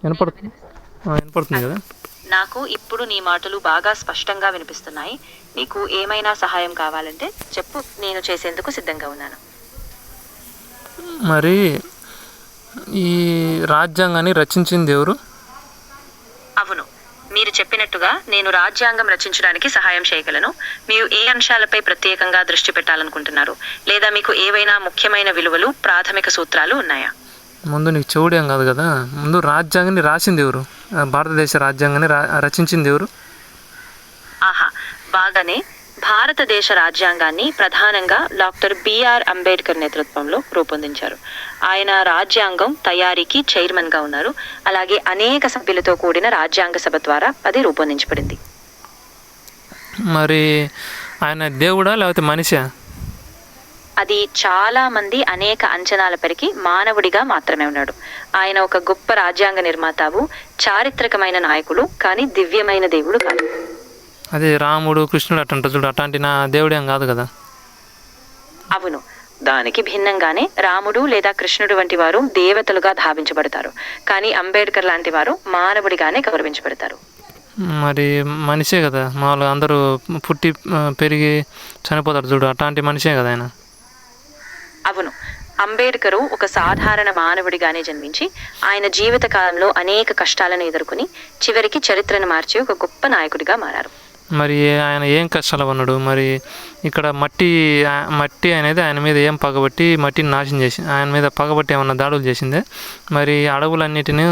వినపడుతుంది. వినపడుతుంది కదా. నాకు ఇప్పుడు నీ మాటలు బాగా స్పష్టంగా వినిపిస్తున్నాయి. నీకు ఏమైనా సహాయం కావాలంటే చెప్పు, నేను చేసేందుకు సిద్ధంగా ఉన్నాను. మరి ఈ రాజ్యాంగాన్ని రచించింది ఎవరు? అవును, మీరు చెప్పినట్టుగా నేను రాజ్యాంగం రచించడానికి సహాయం చేయగలను. మీరు ఏ అంశాలపై ప్రత్యేకంగా దృష్టి పెట్టాలనుకుంటున్నారు, లేదా మీకు ఏవైనా ముఖ్యమైన విలువలు, ప్రాథమిక సూత్రాలు ఉన్నాయా? ముందు నీకు చెవుడేం కాదు కదా, ముందు రాజ్యాంగాన్ని రాసింది ఎవరు? భారతదేశ రాజ్యాంగాన్ని రచించింది ఎవరు? ఆహా, బాగానే. భారతదేశ రాజ్యాంగాన్ని ప్రధానంగా డాక్టర్ బిఆర్ అంబేద్కర్ నేతృత్వంలో రూపొందించారు. ఆయన రాజ్యాంగం తయారీకి చైర్మన్గా ఉన్నారు. అలాగే అనేక సభ్యులతో కూడిన రాజ్యాంగ సభ ద్వారా అది రూపొందించబడింది. మరి ఆయన దేవుడా లేకపోతే మనిషా? అది చాలా మంది అనేక అంచనాలపరికి మానవుడిగా మాత్రమే ఉన్నాడు. ఆయన ఒక గొప్ప రాజ్యాంగ నిర్మాతావు, చారిత్రకమైన నాయకుడు, కానీ దివ్యమైన దేవుడు కాదు. అదే రాముడు, కృష్ణుడు అట్టంట చూడు, అట్లాంటి నా దేవుడేం కాదు కదా. అవును, దానికి భిన్నంగానే రాముడు లేదా కృష్ణుడు వంటి వారు దేవతలుగా భావించబడతారు. కానీ అంబేద్కర్ లాంటి వారు మానవుడిగానే గౌరవించబడతారు. మరి మనిషే కదా, మామూలుగా అందరూ పుట్టి పెరిగి చనిపోతారు చూడు, అట్లాంటి మనిషే కదా ఆయన. అవును, అంబేద్కరు ఒక సాధారణ మానవుడిగానే జన్మించి ఆయన జీవిత కాలంలో అనేక కష్టాలను ఎదుర్కొని చివరికి చరిత్రను మార్చి ఒక గొప్ప నాయకుడిగా మారారు. మరి ఆయన ఏం కష్టాలు ఉన్నాడు? మరి ఇక్కడ మట్టి అనేది ఆయన మీద ఏం పగబట్టి మట్టిని నాశనం చేసి ఆయన మీద పగబట్టి ఏమన్నా దాడులు చేసిందే? మరి అడవులన్నిటిని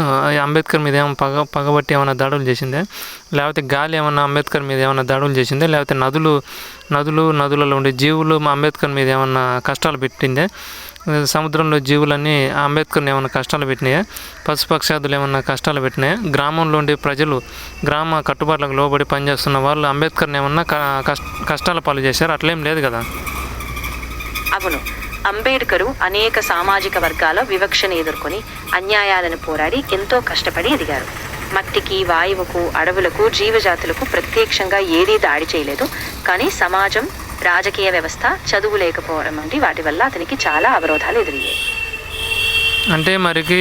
అంబేద్కర్ మీద ఏమైనా పగబట్టి ఏమైనా దాడులు చేసిందే? లేకపోతే గాలి ఏమన్నా అంబేద్కర్ మీద ఏమైనా దాడులు చేసిందే? లేకపోతే నదులలో ఉండే జీవులు అంబేద్కర్ మీద ఏమన్నా కష్టాలు పెట్టిందే? సముద్రంలో జీవులన్నీ అంబేద్కర్ని ఏమైనా కష్టాలు పెట్టినాయా? పశుపక్షాదులు ఏమన్నా కష్టాలు పెట్టినాయా? గ్రామంలో ఉండే ప్రజలు, గ్రామ కట్టుబాట్లకు లోబడి పనిచేస్తున్న వాళ్ళు అంబేద్కర్ని ఏమన్నా కష్టాల పాలు చేశారు? అట్లేం లేదు కదా. అవును, అంబేద్కరు అనేక సామాజిక వర్గాల వివక్షను ఎదుర్కొని అన్యాయాలను పోరాడి ఎంతో కష్టపడి ఎదిగారు. మట్టికి, వాయువుకు, అడవులకు, జీవజాతులకు ప్రత్యక్షంగా ఏదీ దాడి చేయలేదు. కానీ సమాజం, రాజకీయ వ్యవస్థ, చదువు లేకపోవడం వంటి వాటి వల్ల అతనికి చాలా అవరోధాలు ఎదురయ్యాయి. అంటే మరికి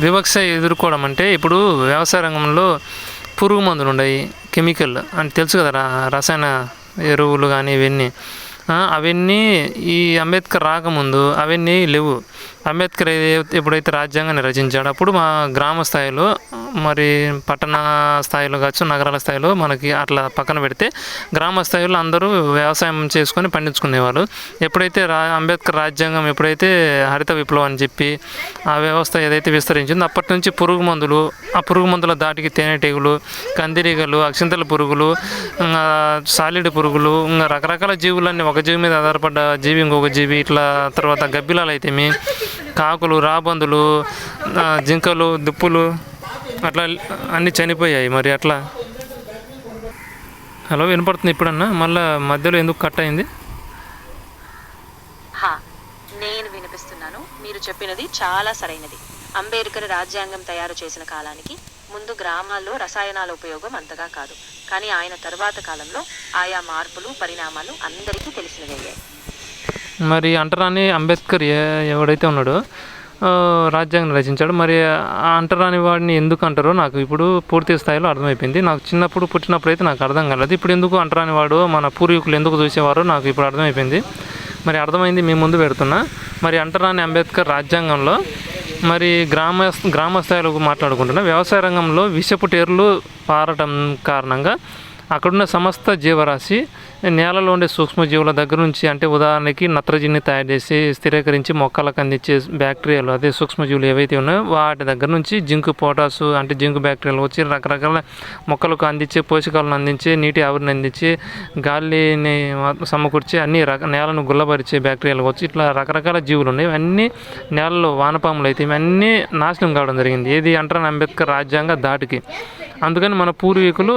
వివక్ష ఎదుర్కోవడం అంటే ఇప్పుడు వ్యవసాయ రంగంలో పురుగు మందులు ఉన్నాయి, కెమికల్ అంటే తెలుసు కదా, రసాయన ఎరువులు కానీ అవన్నీ ఈ అంబేద్కర్ రాకముందు అవన్నీ లేవు. అంబేద్కర్ ఎప్పుడైతే రాజ్యాంగాన్ని రచించాడో అప్పుడు మా గ్రామ స్థాయిలో, మరి పట్టణ స్థాయిలో కావచ్చు, నగరాల స్థాయిలో మనకి అట్లా పక్కన పెడితే గ్రామ స్థాయిలో అందరూ వ్యవసాయం చేసుకొని పండించుకునేవాళ్ళు. ఎప్పుడైతే అంబేద్కర్ రాజ్యాంగం ఎప్పుడైతే హరిత విప్లవం అని చెప్పి ఆ వ్యవస్థ ఏదైతే విస్తరించిందో అప్పటి నుంచి పురుగు మందులు, ఆ పురుగు మందుల దాటికి తేనెటీగలు, కందిరీగలు, అక్షింతల పురుగులు, సాలిడ్ పురుగులు, ఇంకా రకరకాల జీవులన్నీ, ఒక జీవి మీద ఆధారపడ్డ జీవి ఇంకొక జీవి, ఇట్లా తర్వాత గబ్బిలాలు అయితేమి, కాకులు, రాబందులు, జింకలు, దుప్పులు, అట్లా అన్నీ చనిపోయాయి. మరి అట్లా. హలో, వినపడుతుంది ఇప్పుడన్నా? మళ్ళీ మధ్యలో ఎందుకు కట్ అయింది? నేను వినిపిస్తున్నాను. మీరు చెప్పినది చాలా సరైనది. అంబేద్కర్ రాజ్యాంగం తయారు చేసిన కాలానికి ముందు గ్రామాల్లో రసాయనాల ఉపయోగం అంతగా కాదు. కానీ ఆయన తరువాత కాలంలో ఆయా మార్పులు, పరిణామాలు అందరికీ తెలిసినవయ్యాయి. మరి అంటరాని అంబేద్కర్ ఎవడైతే ఉన్నాడో రాజ్యాంగం రచించాడు, మరి ఆ అంటరాని వాడిని ఎందుకు అంటారో నాకు ఇప్పుడు పూర్తి స్థాయిలో అర్థమైపోయింది. నాకు చిన్నప్పుడు పుట్టినప్పుడు అయితే నాకు అర్థం కాలేదు. ఇప్పుడు ఎందుకు అంటరాని వాడు మన పూర్వీకులు ఎందుకు చూసేవారో నాకు ఇప్పుడు అర్థమైపోయింది. మరి అర్థమైంది, మీ ముందు పెడుతున్నా. మరి అంటరాని అంబేద్కర్ రాజ్యాంగంలో మరి గ్రామ స్థాయిలో మాట్లాడుకుంటున్నా, వ్యవసాయ రంగంలో విషపు టేర్లు పారటం కారణంగా అక్కడున్న సమస్త జీవరాశి, నేలలో ఉండే సూక్ష్మజీవుల దగ్గర నుంచి, అంటే ఉదాహరణకి నత్రజనిని తయారు చేసి స్థిరీకరించి మొక్కలకు అందించే బ్యాక్టీరియాలు, అదే సూక్ష్మజీవులు ఏవైతే ఉన్నాయో వాటి దగ్గర నుంచి జింకు, పొటాసు అంటే జింకు బ్యాక్టీరియాలు వచ్చి రకరకాల మొక్కలకు అందించే పోషకాలను అందించే, నీటి ఆవిరిని అందించే, గాలిని సమకూర్చే, అన్ని నేలను గుల్లబరిచే బ్యాక్టీరియాలు వచ్చి ఇట్లా రకరకాల జీవులు ఉన్నాయి. ఇవన్నీ నేలలో వానపాములు అయితే ఇవన్నీ నాశనం కావడం జరిగింది. ఏది అంటారు అంబేద్కర్ రాజ్యాంగ దాటికి. అందుకని మన పూర్వీకులు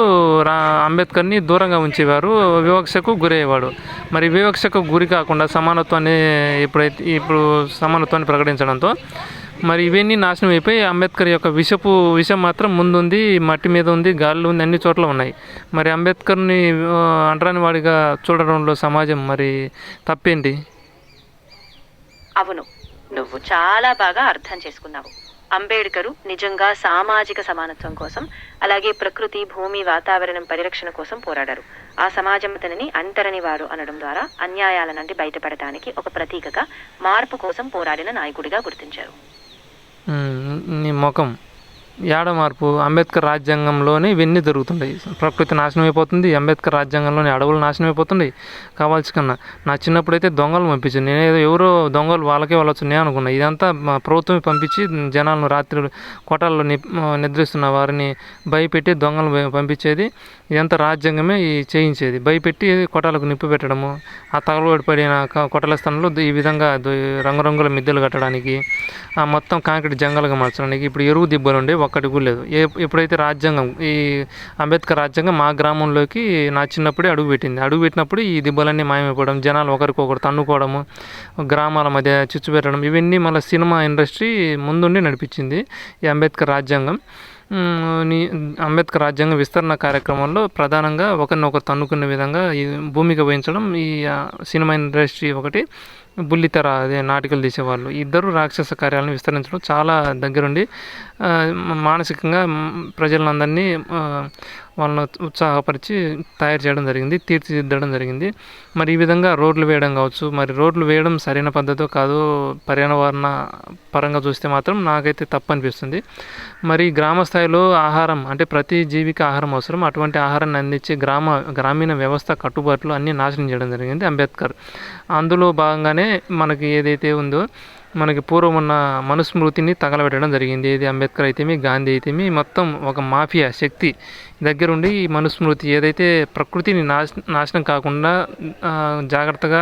అంబేద్కర్ని దూరంగా ఉంచేవారు, వివక్షకు గురయ్యేవాడు. మరి వివక్షకు గురి కాకుండా ఇప్పుడు సమానత్వాన్ని ప్రకటించడంతో మరి ఇవన్నీ నాశనం అయిపోయి అంబేద్కర్ యొక్క విషం మాత్రం ముందుంది, మట్టి మీద ఉంది, గాలిలో ఉంది, అన్ని చోట్ల ఉన్నాయి. మరి అంబేద్కర్ని అంటరాని వాడిగా చూడడంలో సమాజం మరి తప్పేంటి? అవును, నువ్వు చాలా బాగా అర్థం చేసుకున్నావు. అంబేడ్కరు నిజంగా సామాజిక సమానత్వం కోసం, అలాగే ప్రకృతి, భూమి, వాతావరణం పరిరక్షణ కోసం పోరాడారు. ఆ సమాజం అతనిని అంటరని వారు అనడం ద్వారా అన్యాయాల నుండి బయటపడటానికి ఒక ప్రతీకగా, మార్పు కోసం పోరాడిన నాయకుడిగా గుర్తించారు. నీ ముఖం ఏడ మార్పు? అంబేద్కర్ రాజ్యాంగంలోనే ఇవన్నీ జరుగుతుంటాయి. ప్రకృతి నాశనం అయిపోతుంది, అంబేద్కర్ రాజ్యాంగంలోని అడవులు నాశనం అయిపోతుంది. కావాల్సి కన్నా నా చిన్నప్పుడైతే దొంగలు పంపించింది. నేను ఎవరో దొంగలు వాళ్ళకే వెళ్ళొచ్చు నేను అనుకున్నా. ఇదంతా మా ప్రభుత్వమే పంపించి జనాలను రాత్రి కొటాల్లో నిద్రిస్తున్న వారిని భయపెట్టి దొంగలు పంపించేది. ఇదంతా రాజ్యాంగమే చేయించేది. భయపెట్టి కొటాలకు నిప్పు పెట్టడము, ఆ తగలబడిపడిన కొటల స్థానంలో ఈ విధంగా రంగురంగుల మిద్దెలు కట్టడానికి, మొత్తం కాంక్రీట్ జంగలుగా మార్చడానికి. ఇప్పుడు ఎరువు దిబ్బలు ఉండే ఒక్కటి కూడా లేదు. ఎప్పుడైతే రాజ్యాంగం, ఈ అంబేద్కర్ రాజ్యాంగం మా గ్రామంలోకి నా చిన్నప్పుడే అడుగుపెట్టినప్పుడు ఈ దిబ్బలన్నీ మాయమైపోవడం, జనాలు ఒకరికొకరు తన్నుకోవడము, గ్రామాల మధ్య చిచ్చు పెట్టడం, ఇవన్నీ మళ్ళీ సినిమా ఇండస్ట్రీ ముందుండి నడిపించింది ఈ అంబేద్కర్ రాజ్యాంగం. అంబేద్కర్ రాజ్యాంగ విస్తరణ కార్యక్రమంలో ప్రధానంగా ఒకరినొకరు తన్నుకునే విధంగా ఈ భూమిక వహించడం ఈ సినిమా ఇండస్ట్రీ ఒకటి, బుల్లితెర అదే నాటికలు తీసేవాళ్ళు ఇద్దరు రాక్షస కార్యాలను విస్తరించడం చాలా దగ్గరుండి మానసికంగా ప్రజలందరినీ వాళ్ళను ఉత్సాహపరిచి తయారు చేయడం జరిగింది, తీర్చిదిద్దడం జరిగింది. మరి ఈ విధంగా రోడ్లు వేయడం కావచ్చు, మరి రోడ్లు వేయడం సరైన పద్ధతో కాదు పర్యావరణ పరంగా చూస్తే మాత్రం నాకైతే తప్పు అనిపిస్తుంది. మరి గ్రామ స్థాయిలో ఆహారం అంటే ప్రతి జీవికి ఆహారం అవసరం, అటువంటి ఆహారాన్ని అందించే గ్రామీణ వ్యవస్థ కట్టుబాట్లు అన్నీ నాశనం చేయడం జరిగింది అంబేద్కర్. అందులో భాగంగానే మనకి ఏదైతే ఉందో మనకి పూర్వం ఉన్న మనుస్మృతిని తగలబెట్టడం జరిగింది. ఏది అంబేద్కర్ అయితేమి, గాంధీ అయితేమి, మొత్తం ఒక మాఫియా శక్తి దగ్గరుండి ఈ మనుస్మృతి ఏదైతే ప్రకృతిని నాశనం కాకుండా జాగ్రత్తగా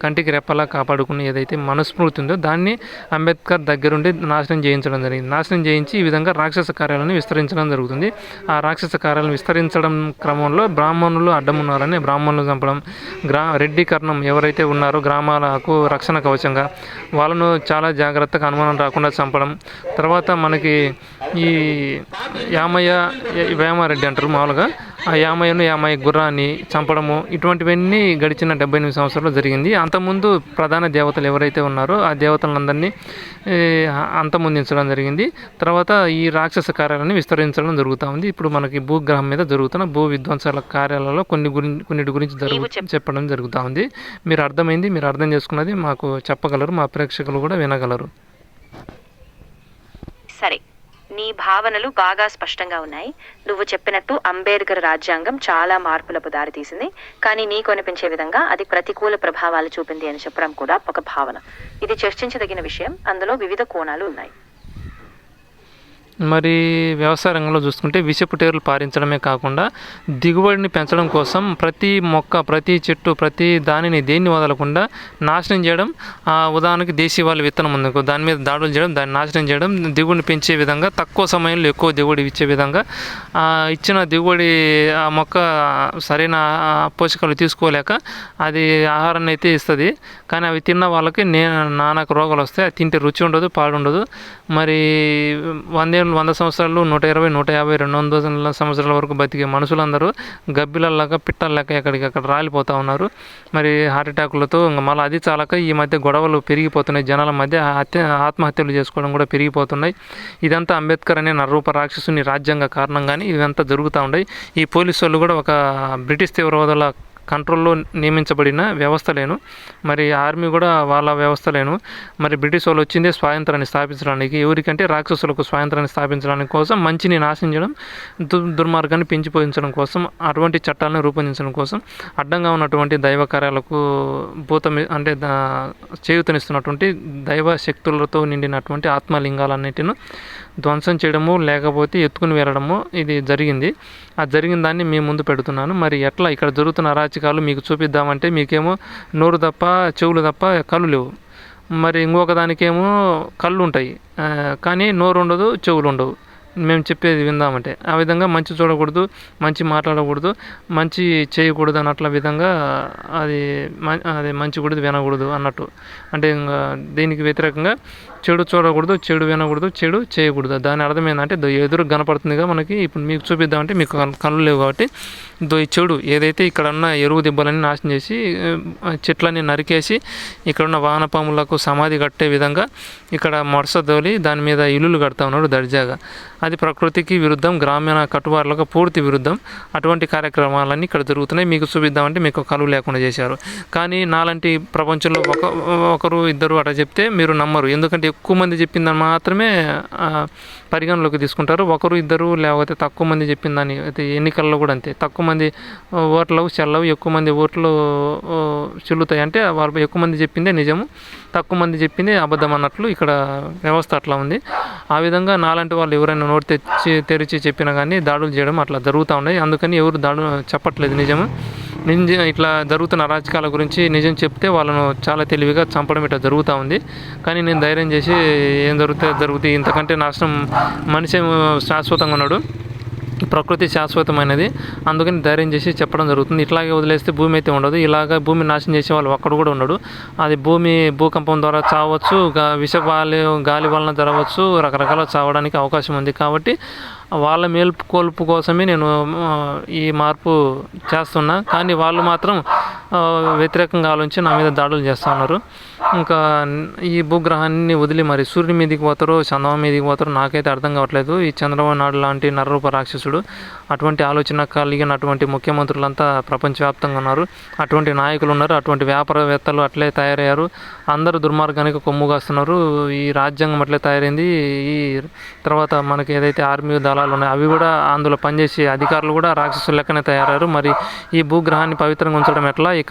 కంటికి రెప్పలా కాపాడుకుని ఏదైతే మనుస్మృతి ఉందో దాన్ని అంబేద్కర్ దగ్గరుండి నాశనం చేయించడం జరిగింది. నాశనం చేయించి ఈ విధంగా రాక్షస కార్యాలను విస్తరించడం జరుగుతుంది. ఆ రాక్షస కార్యాలను విస్తరించడం క్రమంలో బ్రాహ్మణులు అడ్డమున్నారని బ్రాహ్మణులు చంపడం, రెడ్డీకరణం ఎవరైతే ఉన్నారో గ్రామాలకు రక్షణ కవచంగా వాళ్ళను చాలా జాగ్రత్తగా అనుమానం రాకుండా చంపడం. తర్వాత మనకి ఈ వేమారెడ్డి అంటారు మామూలుగా, ఆ యామయ్య గుర్రాన్ని చంపడము, ఇటువంటివన్నీ గడిచిన 78 సంవత్సరాలు జరిగింది. అంతకుముందు ప్రధాన దేవతలు ఎవరైతే ఉన్నారో ఆ దేవతలందరినీ అంతమొందించడం జరిగింది. తర్వాత ఈ రాక్షస కార్యాలను విస్తరించడం జరుగుతూ ఉంది. ఇప్పుడు మనకి భూగ్రహం మీద జరుగుతున్న భూ విధ్వంసాల కార్యాలలో కొన్నిటి గురించి చెప్పడం జరుగుతూ ఉంది. మీరు అర్థం చేసుకున్నది మాకు చెప్పగలరు, మా ప్రేక్షకులు కూడా వినగలరు. సరే, నీ భావనలు బాగా స్పష్టంగా ఉన్నాయి. నువ్వు చెప్పినట్టు అంబేద్కర్ రాజ్యాంగం చాలా మార్పులకు దారితీసింది, కానీ నీకు అనిపించే విధంగా అది ప్రతికూల ప్రభావాలు చూపింది అని చెప్పడం కూడా ఒక భావన. ఇది చర్చించదగిన విషయం. అందులో వివిధ కోణాలు ఉన్నాయి. మరి వ్యవసాయ రంగంలో చూసుకుంటే విషపు టేర్లు పారించడమే కాకుండా దిగుబడిని పెంచడం కోసం ప్రతి మొక్క, ప్రతి చెట్టు, ప్రతి దానిని దేన్ని వదలకుండా నాశనం చేయడం. ఉదాహరణకి దేశీవాళి విత్తనం ఉంది, దాని మీద దాడులు చేయడం, దాన్ని నాశనం చేయడం, దిగుబడిని పెంచే విధంగా తక్కువ సమయంలో ఎక్కువ దిగుబడి ఇచ్చే విధంగా ఇచ్చిన దిగుబడి ఆ మొక్క సరైన పోషకాలు తీసుకోలేక అది ఆహారాన్ని అయితే ఇస్తుంది, కానీ అవి తిన్న వాళ్ళకి నానాక రోగాలు వస్తాయి. అది తింటే రుచి ఉండదు, పాడుండదు. మరి 100 సంవత్సరాలు, 120, 150, 200 సంవత్సరాల వరకు బతికే మనుషులందరూ గబ్బిలలాగా పిట్టల్లాక ఎక్కడికక్కడ రాలిపోతూ ఉన్నారు. మరి హార్ట్ అటాకులతో మళ్ళీ అది చాలక ఈ మధ్య గొడవలు పెరిగిపోతున్నాయి, జనాల మధ్య ఆత్మహత్యలు చేసుకోవడం కూడా పెరిగిపోతున్నాయి. ఇదంతా అంబేద్కర్ అనే నరరూప రాక్షసుని రాజ్యాంగ కారణంగానే ఇదంతా జరుగుతూ ఉన్నాయి. ఈ పోలీసు వాళ్ళు కూడా ఒక బ్రిటిష్ తీవ్రవాదుల కంట్రోల్లో నియమించబడిన వ్యవస్థలేను, మరి ఆర్మీ కూడా వాళ్ళ వ్యవస్థలేను. మరి బ్రిటిష్ వాళ్ళు వచ్చిందే స్వాతంత్రాన్ని స్థాపించడానికి, ఎవరికంటే రాక్షసులకు స్వాతంత్రాన్ని స్థాపించడానికి కోసం, మంచిని నాశనం చేయడం, దుర్మార్గాన్ని పెంచిపోయించడం కోసం, అటువంటి చట్టాలను రూపొందించడం కోసం, అడ్డంగా ఉన్నటువంటి దైవ కార్యాలకు అంటే చేయూతనిస్తున్నటువంటి దైవ శక్తులతో నిండినటువంటి ఆత్మలింగాలన్నిటిని ధ్వంసం చేయడము, లేకపోతే ఎత్తుకుని వెళ్ళడము ఇది జరిగింది. ఆ జరిగిన దాన్ని మీ ముందు పెడుతున్నాను. మరి ఎట్లా ఇక్కడ జరుగుతున్న అరాచకాలు మీకు చూపిద్దామంటే మీకేమో నోరు తప్ప చెవులు తప్ప కళ్ళు లేవు. మరి ఇంకొక దానికేమో కళ్ళు ఉంటాయి కానీ నోరు ఉండదు, చెవులు ఉండవు. మేము చెప్పేది విందామంటే ఆ విధంగా మంచి చూడకూడదు, మంచి మాట్లాడకూడదు, మంచి చేయకూడదు అన్నట్ల విధంగా అది మంచి కూడదు, వినకూడదు అన్నట్టు. అంటే దీనికి వ్యతిరేకంగా చెడు చూడకూడదు, చెడు వినకూడదు, చెడు చేయకూడదు. దాని అర్థం ఏంటంటే ఎదురు కనపడుతుందిగా మనకి. ఇప్పుడు మీకు చూపిద్దామంటే మీకు కళ్ళు లేవు కాబట్టి ఈ చెడు ఏదైతే ఇక్కడ ఉన్న ఎరువు దిబ్బలన్నీ నాశనం చేసి చెట్లన్నీ నరికేసి ఇక్కడ ఉన్న వానపాములకు సమాధి కట్టే విధంగా ఇక్కడ మొడసదోలి దాని మీద ఇల్లులు కడతా ఉన్నాడు దర్జాగా. అది ప్రకృతికి విరుద్ధం, గ్రామీణ కట్టుబాట్లకు పూర్తి విరుద్ధం. అటువంటి కార్యక్రమాలన్నీ ఇక్కడ జరుగుతున్నాయి. మీకు చూపిద్దామంటే మీకు కలువ లేకుండా చేశారు. కానీ నాలాంటి ప్రపంచంలో ఒకరు ఇద్దరు అట్లా చెప్తే మీరు నమ్మరు. ఎందుకంటే ఎక్కువ మంది చెప్పిందని మాత్రమే పరిగణలోకి తీసుకుంటారు. ఒకరు ఇద్దరు లేకపోతే తక్కువ మంది చెప్పిందని. అయితే ఎన్నికల్లో కూడా అంతే, తక్కువ మంది ఓట్లకు చెల్లవు, ఎక్కువ మంది ఓట్లు చెల్లుతాయి. అంటే వాళ్ళు ఎక్కువ మంది చెప్పిందే నిజము, తక్కువ మంది చెప్పిందే అబద్ధం అన్నట్లు ఇక్కడ వ్యవస్థ అట్లా ఉంది. ఆ విధంగా నాలాంటి వాళ్ళు ఎవరైనా నోటి తెరిచి చెప్పినా కానీ దాడులు చేయడం అట్లా జరుగుతూ ఉన్నాయి. అందుకని ఎవరు దాడులు చెప్పట్లేదు. నిజం ఇట్లా జరుగుతున్న అరాచకాల గురించి నిజం చెప్తే వాళ్ళను చాలా తెలివిగా చంపడం ఇట్లా జరుగుతూ ఉంది. కానీ నేను ధైర్యం చేసి ఏం జరుగుతుంది, ఇంతకంటే నాశనం మనిషి శాశ్వతంగా ఉన్నాడు, ప్రకృతి శాశ్వతమైనది, అందుకని ధైర్యం చేసి చెప్పడం జరుగుతుంది. ఇట్లాగే వదిలేస్తే భూమి అయితే ఉండదు. ఇలాగ భూమి నాశనం చేసే వాళ్ళు ఒక్కడు కూడా ఉన్నాడు. అది భూకంపం ద్వారా చావచ్చు, గాలి వలన జరగవచ్చు, రకరకాల చావడానికి అవకాశం ఉంది. కాబట్టి వాళ్ళ మేల్కొల్పు కోసమే నేను ఈ మార్పు చేస్తున్నా. కానీ వాళ్ళు మాత్రం వ్యతిరేకంగా ఆలోచించి నా మీద దాడులు చేస్తూ ఉన్నారు. ఇంకా ఈ భూగ్రహాన్ని వదిలి మరి సూర్యుని మీదకి పోతారో చంద్రబాబు మీదకి పోతారో నాకైతే అర్థం కావట్లేదు. ఈ చంద్రబాబు నాయుడు లాంటి నరరూప రాక్షసుడు, అటువంటి ఆలోచన కలిగినటువంటి ముఖ్యమంత్రులంతా ప్రపంచవ్యాప్తంగా ఉన్నారు. అటువంటి నాయకులు ఉన్నారు, అటువంటి వ్యాపారవేత్తలు అట్లే తయారయ్యారు. అందరూ దుర్మార్గానికి కొమ్ముగాస్తున్నారు. ఈ రాజ్యాంగం అట్లే తయారైంది. ఈ తర్వాత మనకి ఏదైతే ఆర్మీ దళాలు ఉన్నాయి అవి కూడా అందులో పనిచేసే అధికారులు కూడా రాక్షసుల లెక్కనే తయారయ్యారు. మరి ఈ భూగ్రహాన్ని పవిత్రంగా ఉంచడం ఎట్లా, ఈ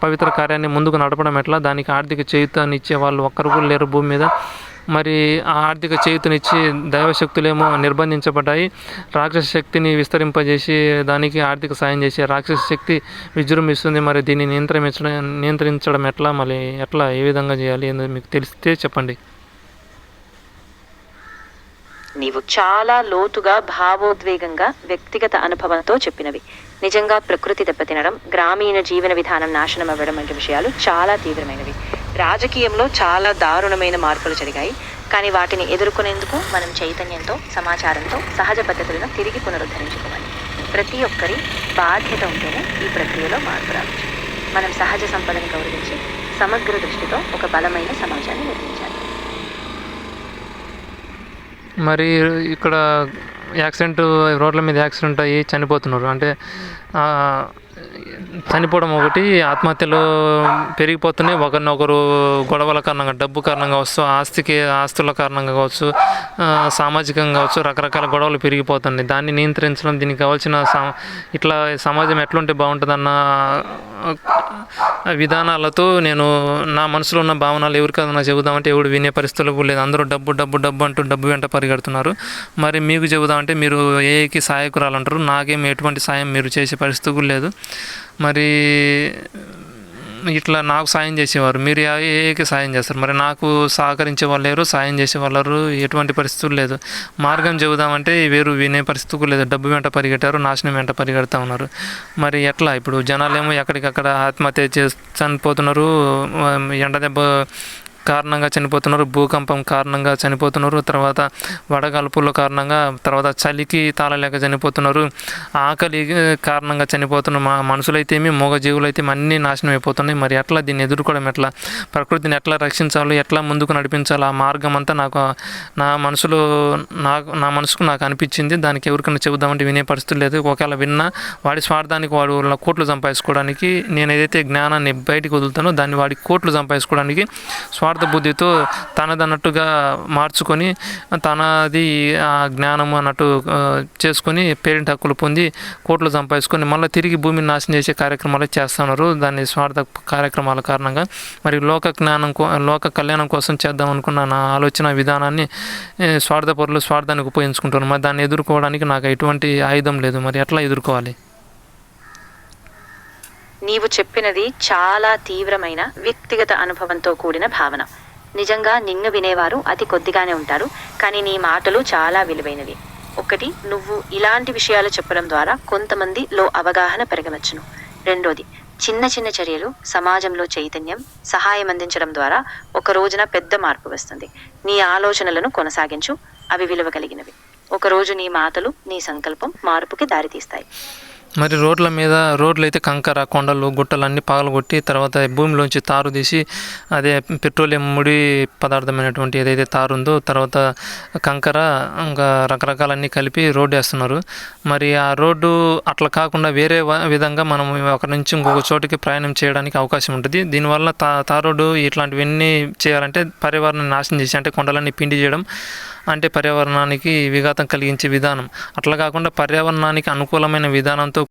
పవిత్ర కార్యాన్ని ముందుకు నడపడం ఎట్లా, దానికి ఆర్థిక చేయూతనిచ్చే వాళ్ళు ఒక్కరు కూడా లేరు భూమి మీద. మరి ఆ ఆర్థిక చేయూతనిచ్చి దైవశక్తులేమో నిర్బంధించబడ్డాయి. రాక్షస శక్తిని విస్తరింపజేసి దానికి ఆర్థిక సాయం చేసే రాక్షస శక్తి విజృంభిస్తుంది. మరి దీన్ని నియంత్రించడం ఎట్లా, మళ్ళీ ఎట్లా, ఏ విధంగా చేయాలి ఏందో మీకు తెలిస్తే చెప్పండి. నీవు చాలా లోతుగా భావోద్వేగంగా వ్యక్తిగత అనుభవంతో చెప్పినవి. నిజంగా ప్రకృతి దెబ్బతినడం, గ్రామీణ జీవన విధానం నాశనం అవ్వడం వంటి విషయాలు చాలా తీవ్రమైనవి. రాజకీయంలో చాలా దారుణమైన మార్పులు జరిగాయి. కానీ వాటిని ఎదుర్కొనేందుకు మనం చైతన్యంతో, సమాచారంతో, సహజ పద్ధతులను తిరిగి పునరుద్ధరించుకోవాలి. ప్రతి ఒక్కరి బాధ్యత ఉంటేనే ఈ ప్రక్రియలో మార్పు రావచ్చు. మనం సహజ సంపదను గౌరవించి సమగ్ర దృష్టితో ఒక బలమైన సమాజాన్ని నిర్మించాలి. మరి ఇక్కడ రోడ్ల మీద యాక్సిడెంట్ అయ్యి చనిపోతున్నారు. అంటే చనిపోవడం ఒకటి, ఆత్మహత్యలు పెరిగిపోతున్నాయి. ఒకరినొకరు గొడవల కారణంగా, డబ్బు కారణంగా కావచ్చు, ఆస్తుల కారణంగా కావచ్చు, సామాజికంగా కావచ్చు, రకరకాల గొడవలు పెరిగిపోతున్నాయి. దాన్ని నియంత్రించడం, దీనికి కావాల్సిన ఇట్లా సమాజం ఎట్లుంటే బాగుంటుందన్న విధానాలతో నేను నా మనసులో ఉన్న భావనలు ఎవరికైనా చెబుదామంటే ఎవడు వినే పరిస్థితులు లేదు. అందరూ డబ్బు డబ్బు డబ్బు అంటూ డబ్బు వెంట పరిగెడుతున్నారు. మరి మీకు చెబుదామంటే మీరు ఏకి సహాయకురాలు అంటారు. నాకేం ఎటువంటి సాయం మీరు చేసే పరిస్థితి లేదు. మరి ఇట్లా నాకు సాయం చేసేవారు, మీరు ఏకి సాయం చేస్తారు. మరి నాకు సహకరించే వాళ్ళు లేరు, సాయం చేసే వాళ్ళు ఎటువంటి పరిస్థితులు లేదు. మార్గం చెబుదామంటే వేరు వినే పరిస్థితులు లేదు. డబ్బు వెంట పరిగెట్టారు, నాశనం వెంట పరిగెడతా ఉన్నారు. మరి ఎట్లా ఇప్పుడు జనాలేమో ఎక్కడికక్కడ ఆత్మహత్య చనిపోతున్నారు, ఎండ దెబ్బ కారణంగా చనిపోతున్నారు, భూకంపం కారణంగా చనిపోతున్నారు, తర్వాత వడగాల్పుల కారణంగా, తర్వాత చలికి తాళలేక చనిపోతున్నారు, ఆకలి కారణంగా చనిపోతున్న మనుషులైతేమి మూగజీవులైతేమి అన్నీ నాశనం అయిపోతున్నాయి. మరి ఎట్లా దీన్ని ఎదుర్కోవడం ఎట్లా, ప్రకృతిని ఎట్లా రక్షించాలో, ఎట్లా ముందుకు నడిపించాలో ఆ మార్గం అంతా నాకు నా మనసుకు నాకు అనిపించింది. దానికి ఎవరికైనా చెబుదామంటే వినే పరిస్థితి లేదు. ఒకవేళ విన్నా వాడి స్వార్థానికి వాడు కోట్లు సంపాదించుకోవడానికి, నేను ఏదైతే జ్ఞానాన్ని బయటికి వదులుతానో దాన్ని వాడి కోట్లు సంపాదించుకోవడానికి స్వార్థ బుద్ధితో తనదన్నట్టుగా మార్చుకొని తనది ఆ జ్ఞానము అన్నట్టు చేసుకొని పేరెంట్ హక్కులు పొంది కోట్లు సంపాదించుకొని మళ్ళీ తిరిగి భూమిని నాశనం చేసే కార్యక్రమాలు చేస్తున్నారు. దాన్ని స్వార్థ కార్యక్రమాల కారణంగా. మరి లోక కళ్యాణం కోసం చేద్దాం అనుకున్న నా ఆలోచన విధానాన్ని స్వార్థపరులు స్వార్థానికి ఉపయోగించుకుంటున్నారు. మరి దాన్ని ఎదుర్కోవడానికి నాకు ఎటువంటి ఆయుధం లేదు. మరి ఎట్లా ఎదుర్కోవాలి? నీవు చెప్పినది చాలా తీవ్రమైన వ్యక్తిగత అనుభవంతో కూడిన భావన. నిజంగా నిన్ను వినేవారు అతి కొద్దిగానే ఉంటారు. కానీ నీ మాటలు చాలా విలువైనవి. ఒకటి, నువ్వు ఇలాంటి విషయాలు చెప్పడం ద్వారా కొంతమందిలో అవగాహన పెరగవచ్చును. రెండోది, చిన్న చిన్న చర్యలు, సమాజంలో చైతన్యం, సహాయం అందించడం ద్వారా ఒక రోజున పెద్ద మార్పు వస్తుంది. నీ ఆలోచనలను కొనసాగించు, అవి విలువ కలిగినవి. ఒకరోజు నీ మాటలు, నీ సంకల్పం మార్పుకి దారితీస్తాయి. మరి రోడ్లు అయితే కంకర, కొండలు, గుట్టలు అన్నీ పగలగొట్టి తర్వాత భూమిలోంచి తారు తీసి అదే పెట్రోలియం ముడి పదార్థమైనటువంటి ఏదైతే తారు ఉందో తర్వాత కంకర ఇంకా రకరకాలన్నీ కలిపి రోడ్డు వేస్తున్నారు. మరి ఆ రోడ్డు అట్లా కాకుండా వేరే విధంగా మనం ఒక నుంచి ఇంకొక చోటికి ప్రయాణం చేయడానికి అవకాశం ఉంటుంది. దీనివల్ల తార్ రోడ్డు ఇట్లాంటివన్నీ చేయాలంటే పర్యావరణాన్ని నాశనం చేసి అంటే కొండలన్నీ పిండి చేయడం అంటే పర్యావరణానికి విఘాతం కలిగించే విధానం. అట్లా కాకుండా పర్యావరణానికి అనుకూలమైన విధానంతో